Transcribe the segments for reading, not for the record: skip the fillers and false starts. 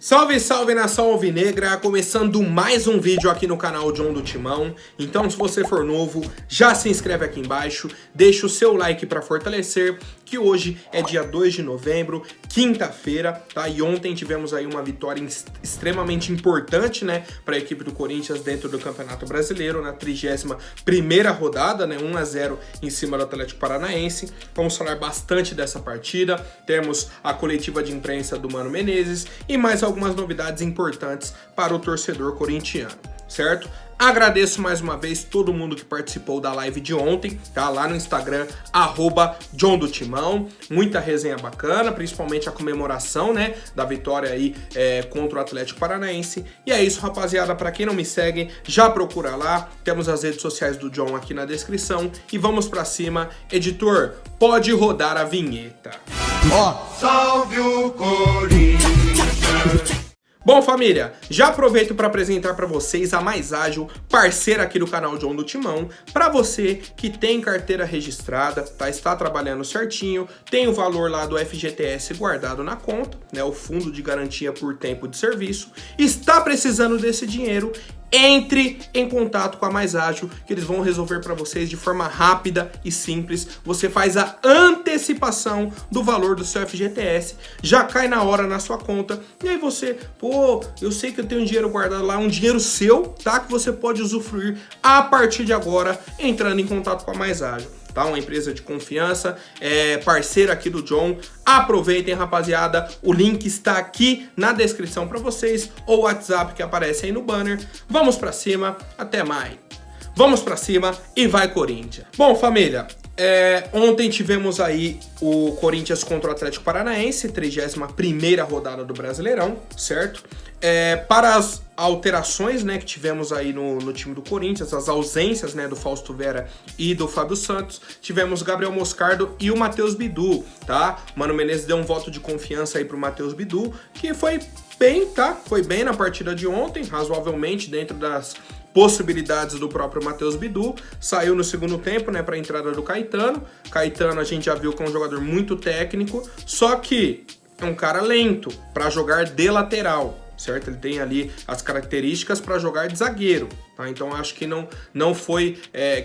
Salve, salve nação alvinegra, começando mais um vídeo aqui no canal John do Timão. Então se você for novo, já se inscreve aqui embaixo, deixa o seu like para fortalecer, que hoje é dia 2 de novembro, quinta-feira, tá? E ontem tivemos aí uma vitória extremamente importante, né, para a equipe do Corinthians dentro do Campeonato Brasileiro, na 31ª rodada, né, 1-0 em cima do Atlético Paranaense. Vamos falar bastante dessa partida, temos a coletiva de imprensa do Mano Menezes e mais algumas novidades importantes para o torcedor corintiano, certo? Agradeço mais uma vez todo mundo que participou da live de ontem, tá? Lá no Instagram, @John do Timão. Muita resenha bacana, principalmente a comemoração, né, da vitória aí contra o Atlético Paranaense. E é isso, rapaziada. Para quem não me segue, já procura lá. Temos as redes sociais do John aqui na descrição. E vamos pra cima. Editor, pode rodar a vinheta. Ó, salve o Corinthians! Bom, família, já aproveito para apresentar para vocês a Mais Ágil, parceira aqui do canal John do Timão, para você que tem carteira registrada, tá? Está trabalhando certinho, tem o valor lá do FGTS guardado na conta, né? O Fundo de Garantia por Tempo de Serviço, está precisando desse dinheiro. Entre em contato com a Mais Ágil, que eles vão resolver para vocês de forma rápida e simples. Você faz a antecipação do valor do seu FGTS, já cai na hora na sua conta, e aí você, pô, eu sei que eu tenho um dinheiro guardado lá, um dinheiro seu, tá? Que você pode usufruir a partir de agora, entrando em contato com a Mais Ágil. Tá? Uma empresa de confiança, parceira aqui do John. Aproveitem, rapaziada, o link está aqui na descrição para vocês, ou o WhatsApp que aparece aí no banner. Vamos para cima, até mais. Vamos para cima e vai Corinthians. Bom, família, ontem tivemos aí o Corinthians contra o Atlético Paranaense, 31ª rodada do Brasileirão, certo? Para as alterações, né, que tivemos aí no time do Corinthians, as ausências, né, do Fausto Vera e do Fábio Santos, tivemos o Gabriel Moscardo e o Matheus Bidu, tá? Mano Menezes deu um voto de confiança aí pro Matheus Bidu, que foi bem, tá? Foi bem na partida de ontem, razoavelmente dentro das possibilidades do próprio Matheus Bidu. Saiu no segundo tempo, né, para a entrada do Caetano. Caetano a gente já viu que é um jogador muito técnico, só que é um cara lento para jogar de lateral, certo? Ele tem ali as características para jogar de zagueiro, tá? Então acho que não foi,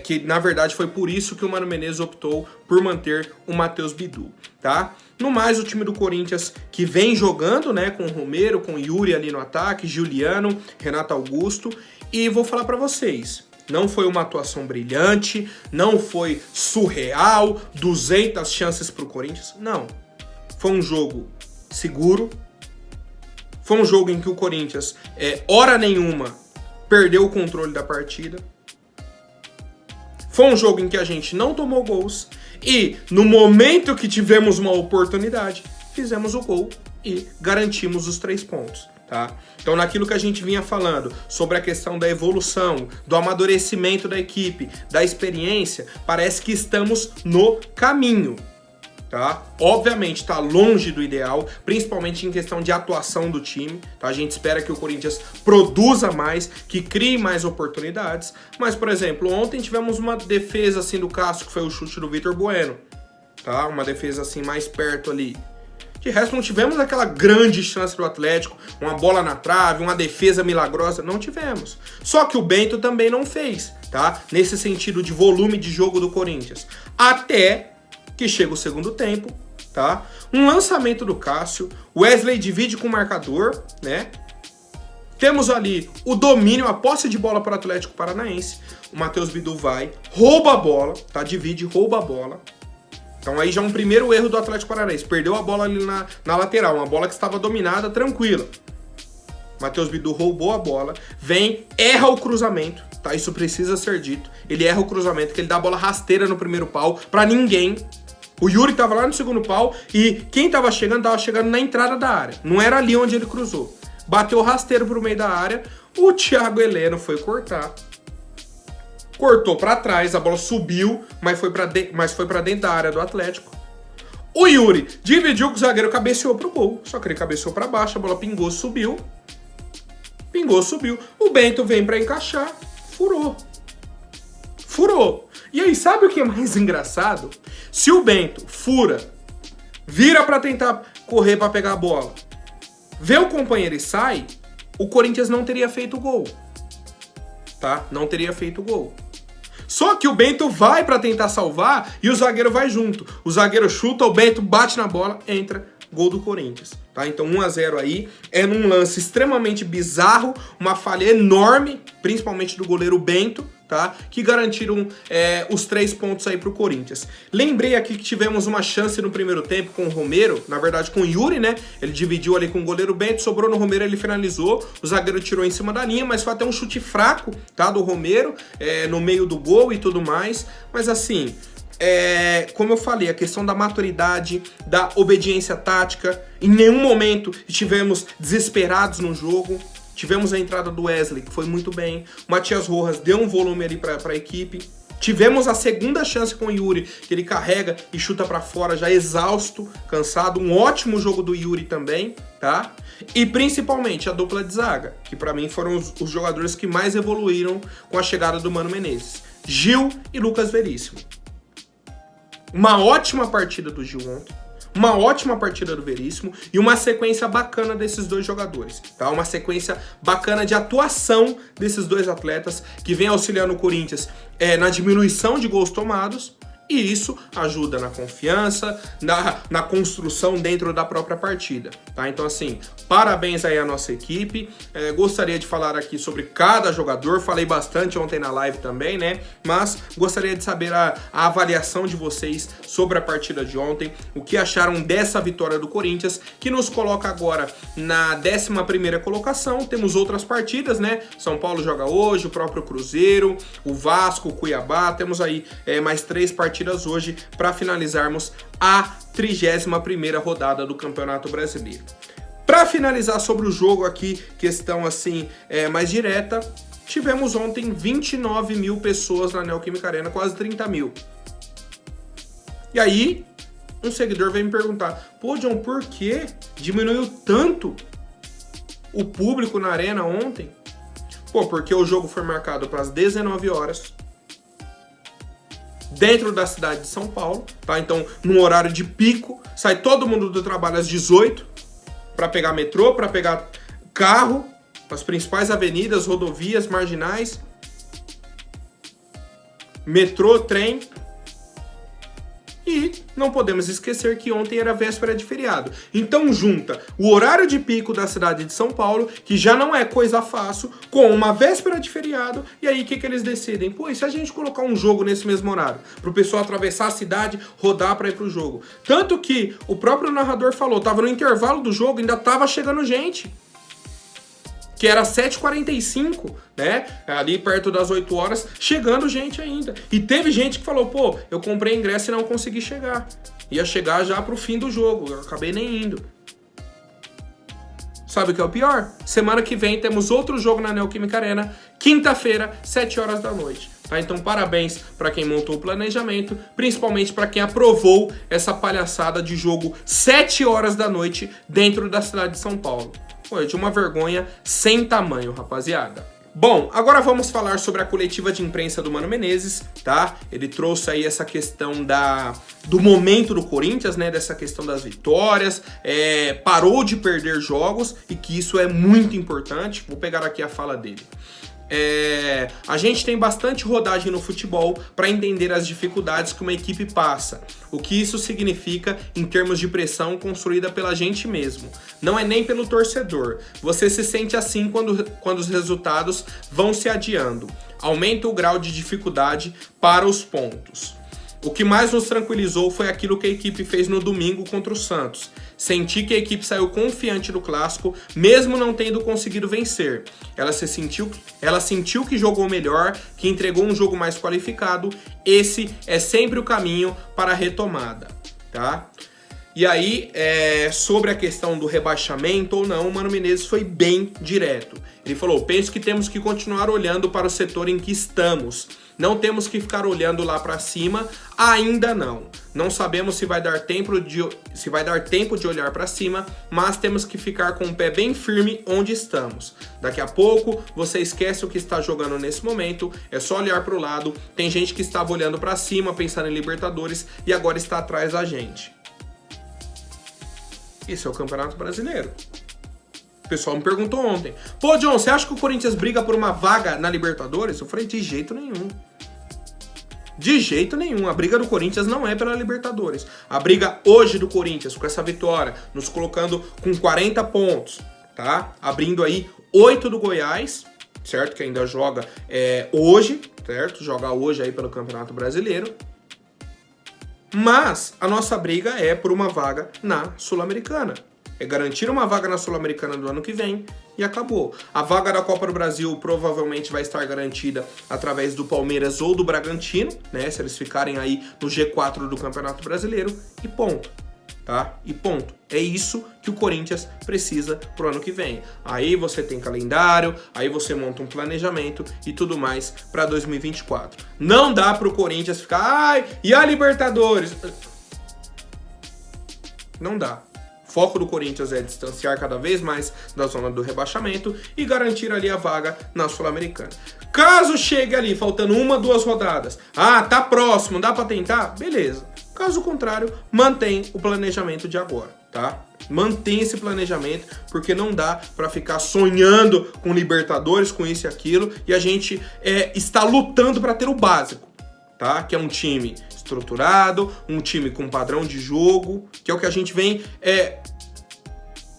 que na verdade foi por isso que o Mano Menezes optou por manter o Matheus Bidu, tá? No mais, o time do Corinthians que vem jogando, né, com o Romero, com o Yuri ali no ataque, Juliano, Renato Augusto, e vou falar para vocês, não foi uma atuação brilhante, não foi surreal, 200 chances pro Corinthians, não. Foi um jogo seguro, foi um jogo em que o Corinthians, hora nenhuma, perdeu o controle da partida. Foi um jogo em que a gente não tomou gols e, no momento que tivemos uma oportunidade, fizemos o gol e garantimos os 3 pontos. Tá? Então, naquilo que a gente vinha falando sobre a questão da evolução, do amadurecimento da equipe, da experiência, parece que estamos no caminho. Tá? Obviamente está longe do ideal, principalmente em questão de atuação do time, tá? A gente espera que o Corinthians produza mais, que crie mais oportunidades, mas, por exemplo, ontem tivemos uma defesa assim do Cássio, que foi o chute do Vitor Bueno, tá? Uma defesa assim mais perto ali. De resto, não tivemos aquela grande chance do Atlético, uma bola na trave, uma defesa milagrosa, não tivemos. Só que o Bento também não fez, tá? Nesse sentido de volume de jogo do Corinthians. Até que chega o segundo tempo, tá? Um lançamento do Cássio, Wesley divide com o marcador, né? Temos ali o domínio, a posse de bola para o Atlético Paranaense. O Matheus Bidu vai, rouba a bola, tá? Divide, rouba a bola. Então aí já um primeiro erro do Atlético Paranaense. Perdeu a bola ali na lateral, uma bola que estava dominada, tranquila. Matheus Bidu roubou a bola, vem, erra o cruzamento, tá? Isso precisa ser dito. Ele erra o cruzamento, que ele dá a bola rasteira no primeiro pau pra ninguém. O Yuri tava lá no segundo pau e quem tava chegando na entrada da área. Não era ali onde ele cruzou. Bateu rasteiro pro meio da área, o Thiago Heleno foi cortar. Cortou para trás, a bola subiu, mas foi para dentro da área do Atlético. O Yuri dividiu com o zagueiro, cabeceou pro gol. Só que ele cabeceou para baixo, a bola pingou, subiu. Pingou, subiu. O Bento vem para encaixar, furou. Furou. E aí, sabe o que é mais engraçado? Se o Bento fura, vira para tentar correr para pegar a bola, vê o companheiro e sai, o Corinthians não teria feito gol. Tá? Não teria feito gol. Só que o Bento vai pra tentar salvar e o zagueiro vai junto. O zagueiro chuta, o Bento bate na bola, entra, gol do Corinthians. Tá? Então 1-0 aí, é num lance extremamente bizarro, uma falha enorme, principalmente do goleiro Bento, tá? Que garantiram os 3 pontos aí pro Corinthians. Lembrei aqui que tivemos uma chance no primeiro tempo com o Romero, na verdade com o Yuri, né? Ele dividiu ali com o goleiro Bento, sobrou no Romero, ele finalizou, o zagueiro tirou em cima da linha, mas foi até um chute fraco, tá? Do Romero, no meio do gol e tudo mais, mas assim... como eu falei, a questão da maturidade, da obediência tática, em nenhum momento estivemos desesperados no jogo. Tivemos a entrada do Wesley, que foi muito bem. O Matias Rojas deu um volume ali para a equipe. Tivemos a segunda chance com o Yuri, que ele carrega e chuta para fora, já exausto, cansado. Um ótimo jogo do Yuri também, tá? E principalmente a dupla de zaga, que para mim foram os jogadores que mais evoluíram com a chegada do Mano Menezes. Gil e Lucas Veríssimo. Uma ótima partida do Gil ontem, uma ótima partida do Veríssimo e uma sequência bacana desses dois jogadores, tá? Uma sequência bacana de atuação desses dois atletas que vem auxiliando o Corinthians na diminuição de gols tomados, e isso ajuda na confiança, na construção dentro da própria partida, tá? Então assim, parabéns aí à nossa equipe. Gostaria de falar aqui sobre cada jogador, falei bastante ontem na live também, né? Mas gostaria de saber a avaliação de vocês sobre a partida de ontem, o que acharam dessa vitória do Corinthians, que nos coloca agora na 11ª colocação. Temos outras partidas, né? São Paulo joga hoje, o próprio Cruzeiro, o Vasco, o Cuiabá, temos aí mais 3 partidas hoje para finalizarmos a 31ª rodada do Campeonato Brasileiro. Para finalizar sobre o jogo aqui, questão assim mais direta, tivemos ontem 29 mil pessoas na Neoquímica Arena, quase 30 mil. E aí, um seguidor veio me perguntar, pô, John, por que diminuiu tanto o público na arena ontem? Pô, porque o jogo foi marcado para as 19 horas, dentro da cidade de São Paulo, tá? Então, num horário de pico, sai todo mundo do trabalho às 18 para pegar metrô, para pegar carro, as principais avenidas, rodovias, marginais, metrô, trem. E não podemos esquecer que ontem era véspera de feriado. Então junta o horário de pico da cidade de São Paulo, que já não é coisa fácil, com uma véspera de feriado. E aí o que eles decidem? Pô, e se a gente colocar um jogo nesse mesmo horário? Pro pessoal atravessar a cidade, rodar para ir pro jogo. Tanto que o próprio narrador falou, tava no intervalo do jogo, ainda tava chegando gente. Que era 7h45, né? Ali perto das 8 horas, chegando gente ainda. E teve gente que falou, pô, eu comprei ingresso e não consegui chegar. Ia chegar já pro fim do jogo, eu acabei nem indo. Sabe o que é o pior? Semana que vem temos outro jogo na Neoquímica Arena, quinta-feira, 7 horas da noite. Tá? Então parabéns para quem montou o planejamento, principalmente para quem aprovou essa palhaçada de jogo 7 horas da noite dentro da cidade de São Paulo. Foi de uma vergonha sem tamanho, rapaziada. Bom, agora vamos falar sobre a coletiva de imprensa do Mano Menezes, tá? Ele trouxe aí essa questão do momento do Corinthians, né? Dessa questão das vitórias, parou de perder jogos e que isso é muito importante. Vou pegar aqui a fala dele. A gente tem bastante rodagem no futebol para entender as dificuldades que uma equipe passa, o que isso significa em termos de pressão construída pela gente mesmo, não é nem pelo torcedor. Você se sente assim quando os resultados vão se adiando, aumenta o grau de dificuldade para os pontos. O que mais nos tranquilizou foi aquilo que a equipe fez no domingo contra o Santos. Senti que a equipe saiu confiante do clássico, mesmo não tendo conseguido vencer. Ela sentiu que jogou melhor, que entregou um jogo mais qualificado. Esse é sempre o caminho para a retomada, tá? E aí, sobre a questão do rebaixamento ou não, o Mano Menezes foi bem direto. Ele falou, penso que temos que continuar olhando para o setor em que estamos. Não temos que ficar olhando lá para cima, ainda não. Não sabemos se vai dar tempo de olhar para cima, mas temos que ficar com o pé bem firme onde estamos. Daqui a pouco, você esquece o que está jogando nesse momento, é só olhar para o lado. Tem gente que estava olhando para cima, pensando em Libertadores, e agora está atrás da gente. Esse é o Campeonato Brasileiro. O pessoal me perguntou ontem. Pô, John, você acha que o Corinthians briga por uma vaga na Libertadores? Eu falei, de jeito nenhum. De jeito nenhum. A briga do Corinthians não é pela Libertadores. A briga hoje do Corinthians, com essa vitória, nos colocando com 40 pontos, tá? Abrindo aí 8 do Goiás, certo? Que ainda joga hoje, certo? Joga hoje aí pelo Campeonato Brasileiro. Mas a nossa briga é por uma vaga na Sul-Americana. É garantir uma vaga na Sul-Americana do ano que vem e acabou. A vaga da Copa do Brasil provavelmente vai estar garantida através do Palmeiras ou do Bragantino, né? Se eles ficarem aí no G4 do Campeonato Brasileiro e ponto, tá? E ponto. É isso que o Corinthians precisa pro ano que vem. Aí você tem calendário, aí você monta um planejamento e tudo mais para 2024. Não dá pro Corinthians ficar, ai, e a Libertadores? Não dá. O foco do Corinthians é distanciar cada vez mais da zona do rebaixamento e garantir ali a vaga na Sul-Americana. Caso chegue ali, faltando 1, 2 rodadas, tá próximo, dá pra tentar? Beleza. Caso contrário, mantém o planejamento de agora, tá? Mantém esse planejamento, porque não dá pra ficar sonhando com Libertadores, com isso e aquilo, e a gente está lutando pra ter o básico, tá? Que é um time estruturado, um time com padrão de jogo, que é o que a gente vem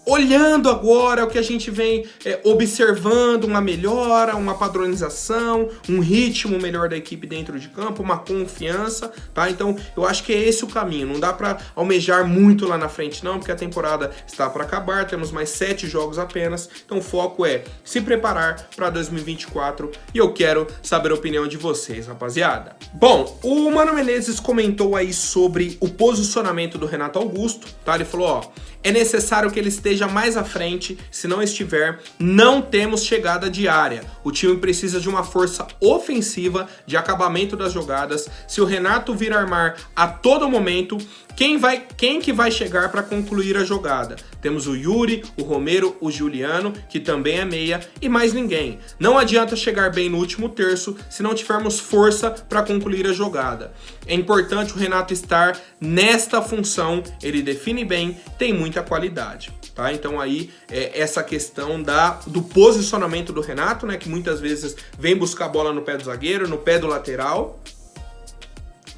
olhando agora, é o que a gente vem observando, uma melhora, uma padronização, um ritmo melhor da equipe dentro de campo, uma confiança, tá? Então, eu acho que é esse o caminho. Não dá pra almejar muito lá na frente não, porque a temporada está para acabar, temos mais 7 jogos apenas, então o foco é se preparar para 2024 e eu quero saber a opinião de vocês, rapaziada. Bom, o Mano Menezes comentou aí sobre o posicionamento do Renato Augusto, tá? Ele falou, é necessário que ele esteja mais à frente, se não estiver, não temos chegada de área. O time precisa de uma força ofensiva, de acabamento das jogadas. Se o Renato vir armar a todo momento, quem que vai chegar para concluir a jogada? Temos o Yuri, o Romero, o Juliano, que também é meia, e mais ninguém. Não adianta chegar bem no último terço se não tivermos força para concluir a jogada. É importante o Renato estar nesta função, ele define bem, tem muita qualidade. Tá? Então aí essa questão do posicionamento do Renato, né, que muitas vezes vem buscar a bola no pé do zagueiro, no pé do lateral.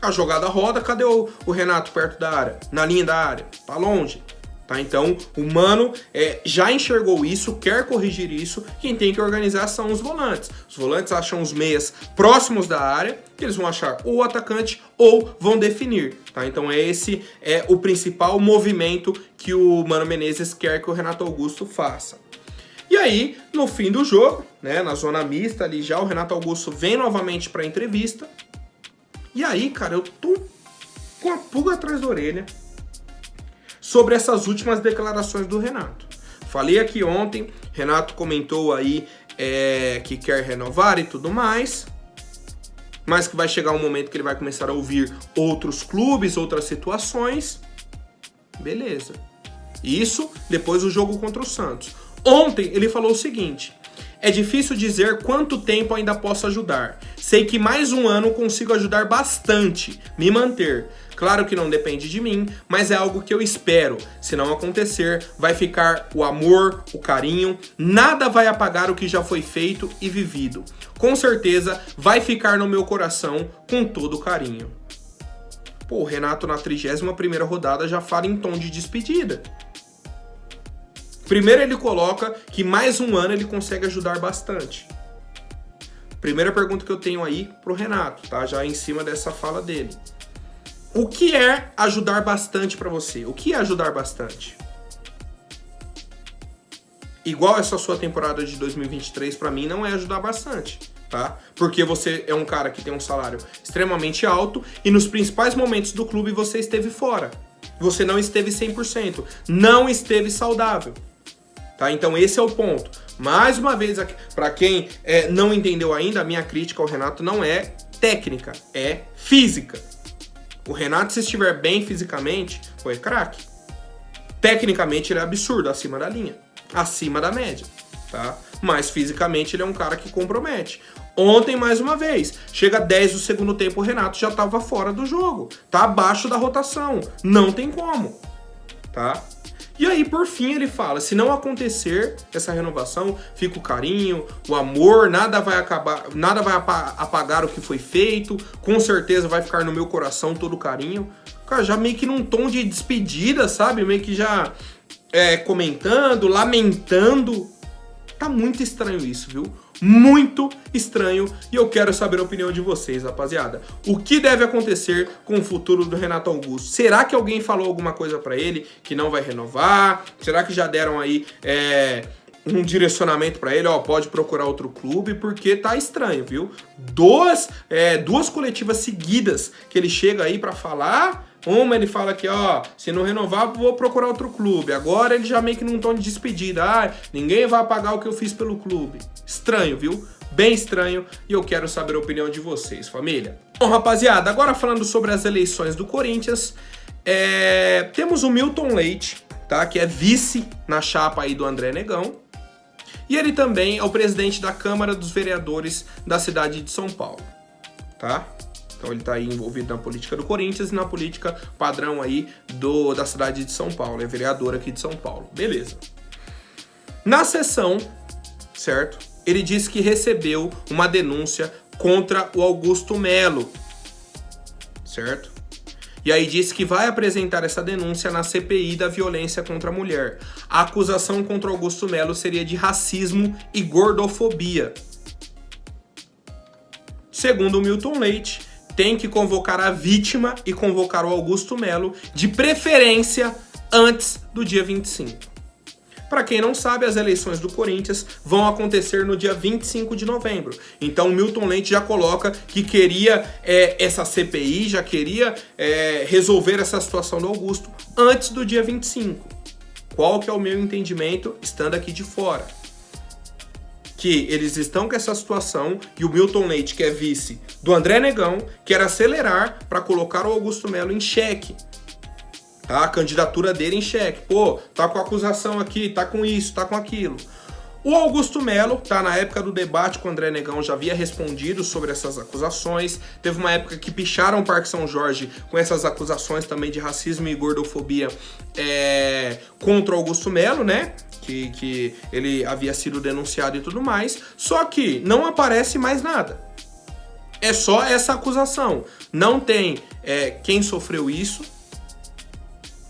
A jogada roda, cadê o Renato perto da área? Na linha da área, tá longe. Tá? Então o Mano já enxergou isso, quer corrigir isso, quem tem que organizar são os volantes. Os volantes acham os meias próximos da área, que eles vão achar ou o atacante ou vão definir. Tá? Então esse é o principal movimento que o Mano Menezes quer que o Renato Augusto faça. E aí, no fim do jogo, né, na zona mista ali já, o Renato Augusto vem novamente para a entrevista. E aí, cara, eu tô com a pulga atrás da orelha sobre essas últimas declarações do Renato. Falei aqui ontem, Renato comentou aí que quer renovar e tudo mais, mas que vai chegar um momento que ele vai começar a ouvir outros clubes, outras situações. Beleza. Isso depois do jogo contra o Santos. Ontem ele falou o seguinte: é difícil dizer quanto tempo ainda posso ajudar. Sei que mais um ano consigo ajudar bastante, me manter. Claro que não depende de mim, mas é algo que eu espero. Se não acontecer, vai ficar o amor, o carinho, nada vai apagar o que já foi feito e vivido. Com certeza vai ficar no meu coração com todo carinho. Pô, o Renato na 31ª rodada já fala em tom de despedida. Primeiro ele coloca que mais um ano ele consegue ajudar bastante. Primeira pergunta que eu tenho aí pro Renato, tá? Já em cima dessa fala dele. O que é ajudar bastante pra você? O que é ajudar bastante? Igual essa sua temporada de 2023 pra mim não é ajudar bastante, tá? Porque você é um cara que tem um salário extremamente alto e nos principais momentos do clube você esteve fora. Você não esteve 100%, não esteve saudável. Tá? Então esse é o ponto. Mais uma vez, para quem não entendeu ainda, a minha crítica ao Renato não é técnica, é física. O Renato, se estiver bem fisicamente, é craque. Tecnicamente ele é absurdo, acima da linha, acima da média, tá? Mas fisicamente ele é um cara que compromete. Ontem, mais uma vez, chega 10 do segundo tempo, o Renato já estava fora do jogo, tá abaixo da rotação, não tem como, tá? E aí, por fim, ele fala, se não acontecer essa renovação, fica o carinho, o amor, nada vai apagar o que foi feito, com certeza vai ficar no meu coração todo o carinho. Cara, já meio que num tom de despedida, sabe? Meio que já comentando, lamentando. Tá muito estranho isso, viu? Muito estranho, e eu quero saber a opinião de vocês, rapaziada. O que deve acontecer com o futuro do Renato Augusto? Será que alguém falou alguma coisa pra ele que não vai renovar? Será que já deram aí um direcionamento pra ele? Ó, pode procurar outro clube, porque tá estranho, viu? Duas coletivas seguidas que ele chega aí pra falar. Uma ele fala que, ó, se não renovar, vou procurar outro clube. Agora ele já meio que num tom de despedida. Ah, ninguém vai pagar o que eu fiz pelo clube. Estranho, viu? Bem estranho. E eu quero saber a opinião de vocês, família. Bom, rapaziada, agora falando sobre as eleições do Corinthians, temos o Milton Leite, tá? Que é vice na chapa aí do André Negão. E ele também é o presidente da Câmara dos Vereadores da cidade de São Paulo, tá? Então ele está aí envolvido na política do Corinthians e na política padrão aí da cidade de São Paulo. É vereador aqui de São Paulo. Beleza. Na sessão, certo? Ele disse que recebeu uma denúncia contra o Augusto Melo, certo? E aí disse que vai apresentar essa denúncia na CPI da violência contra a mulher. A acusação contra o Augusto Melo seria de racismo e gordofobia. Segundo o Milton Leite, tem que convocar a vítima e convocar o Augusto Melo, de preferência antes do dia 25. Para quem não sabe, as eleições do Corinthians vão acontecer no dia 25 de novembro. Então o Milton Leite já coloca que queria essa CPI, já queria resolver essa situação do Augusto antes do dia 25. Qual que é o meu entendimento estando aqui de fora? Que eles estão com essa situação e o Milton Leite, que é vice do André Negão, quer acelerar para colocar o Augusto Melo em xeque. Tá? A candidatura dele em xeque. Pô, tá com acusação aqui, tá com isso, tá com aquilo. O Augusto Melo, tá, na época do debate com o André Negão, já havia respondido sobre essas acusações. Teve uma época que picharam o Parque São Jorge com essas acusações também de racismo e gordofobia contra o Augusto Melo, né? Que ele havia sido denunciado e tudo mais, só que não aparece mais nada. É só essa acusação. Não tem quem sofreu isso,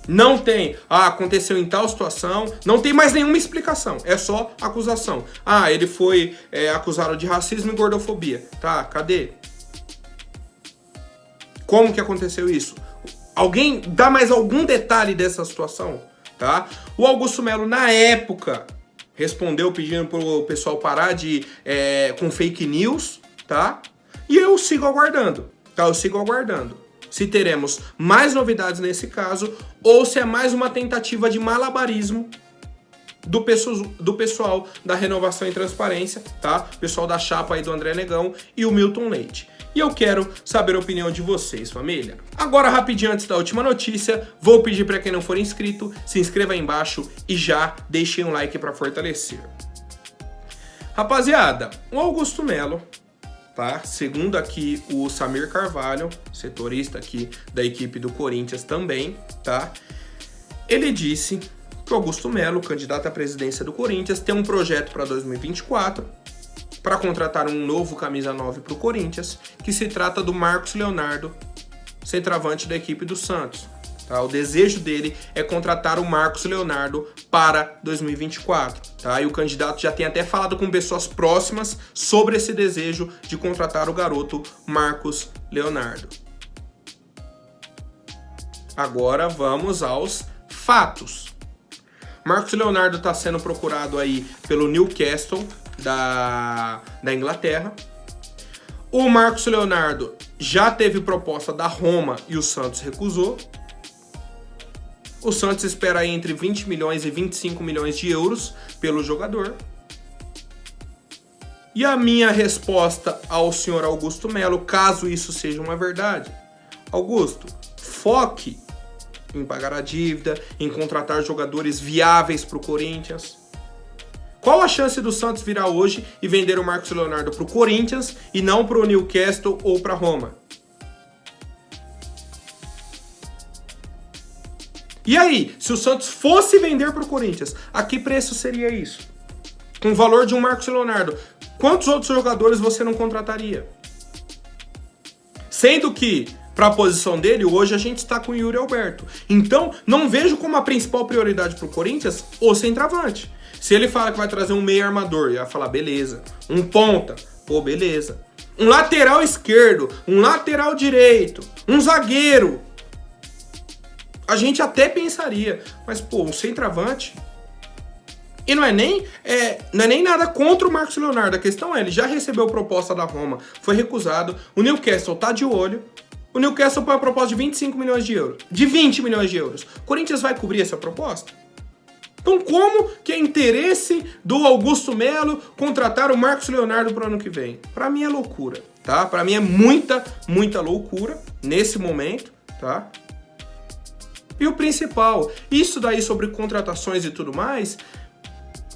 não tem, aconteceu em tal situação, não tem mais nenhuma explicação, é só acusação. Ele foi acusado de racismo e gordofobia. Tá, cadê? Como que aconteceu isso? Alguém dá mais algum detalhe dessa situação? Tá? O Augusto Melo, na época, respondeu pedindo pro pessoal parar com fake news, tá? E eu sigo aguardando, tá? Eu sigo aguardando se teremos mais novidades nesse caso ou se é mais uma tentativa de malabarismo do pessoal da Renovação e Transparência, tá? Pessoal da chapa aí do André Negão e o Milton Leite. E eu quero saber a opinião de vocês, família. Agora, rapidinho, antes da última notícia, vou pedir para quem não for inscrito, se inscreva aí embaixo e já deixem um like para fortalecer. Rapaziada, o Augusto Melo, tá? Segundo aqui o Samir Carvalho, setorista aqui da equipe do Corinthians também, tá? Ele disse que o Augusto Melo, candidato à presidência do Corinthians, tem um projeto para 2024 para contratar um novo camisa 9 para o Corinthians, que se trata do Marcos Leonardo, centroavante da equipe do Santos. Tá? O desejo dele é contratar o Marcos Leonardo para 2024. Tá? E o candidato já tem até falado com pessoas próximas sobre esse desejo de contratar o garoto Marcos Leonardo. Agora vamos aos fatos. Marcos Leonardo está sendo procurado aí pelo Newcastle da Inglaterra. O Marcos Leonardo já teve proposta da Roma e o Santos recusou. O Santos espera aí entre 20 milhões e 25 milhões de euros pelo jogador. E a minha resposta ao senhor Augusto Melo, caso isso seja uma verdade: Augusto, foque em pagar a dívida, em contratar jogadores viáveis para o Corinthians. Qual a chance do Santos virar hoje e vender o Marcos Leonardo para o Corinthians e não para o Newcastle ou para Roma? E aí, se o Santos fosse vender pro Corinthians, a que preço seria isso? Com o valor de um Marcos Leonardo, quantos outros jogadores você não contrataria? Sendo que, para a posição dele, hoje a gente está com o Yuri Alberto. Então, não vejo como a principal prioridade pro Corinthians o centroavante. Se ele fala que vai trazer um meio armador, eu ia falar, beleza. Um ponta, pô, beleza. Um lateral esquerdo, um lateral direito, um zagueiro. A gente até pensaria, mas pô, um centroavante. E não é nem nada contra o Marcos Leonardo. A questão é, ele já recebeu proposta da Roma, foi recusado. O Newcastle tá de olho. O Newcastle põe uma proposta de 25 milhões de euros. De 20 milhões de euros. O Corinthians vai cobrir essa proposta? Então como que é interesse do Augusto Melo contratar o Marcos Leonardo para o ano que vem? Para mim é loucura, tá? Para mim é muita loucura nesse momento, tá? E o principal, isso daí sobre contratações e tudo mais,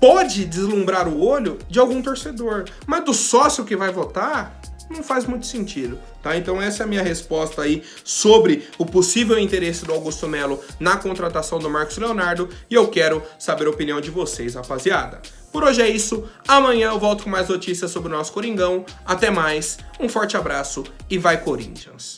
pode deslumbrar o olho de algum torcedor, mas do sócio que vai votar, não faz muito sentido, tá? Então essa é a minha resposta aí sobre o possível interesse do Augusto Melo na contratação do Marcos Leonardo, e eu quero saber a opinião de vocês, rapaziada. Por hoje é isso, amanhã eu volto com mais notícias sobre o nosso Coringão. Até mais, um forte abraço e vai Corinthians!